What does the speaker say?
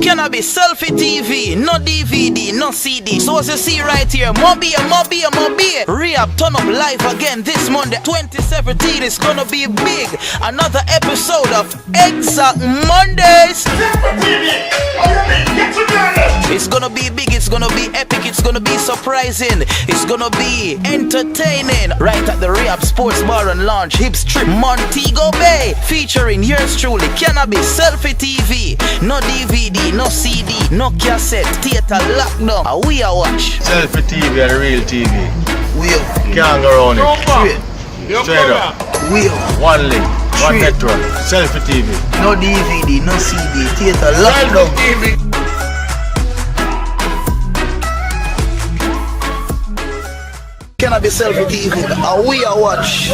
Cannabis Selfie TV, no DVD, no CD. So as you see right here, Mobia. Rehab turn up live again this Monday, 2017. It's gonna be big. Another episode of Exact Mondays. It's gonna be big, it's gonna be epic, it's gonna be surprising, it's gonna be entertaining. Right at the Rehab Sports Bar and Lounge, Hip Strip, Montego Bay. Featuring yours truly, Cannabis Selfie TV. No DVD, no CD, no cassette, theater lockdown. We are watch. Selfie TV and real TV. We can't go around it. Straight up. We one link, one network. Selfie TV. No DVD, no CD, theater lockdown. Cannabis Selfie TV. We are watch.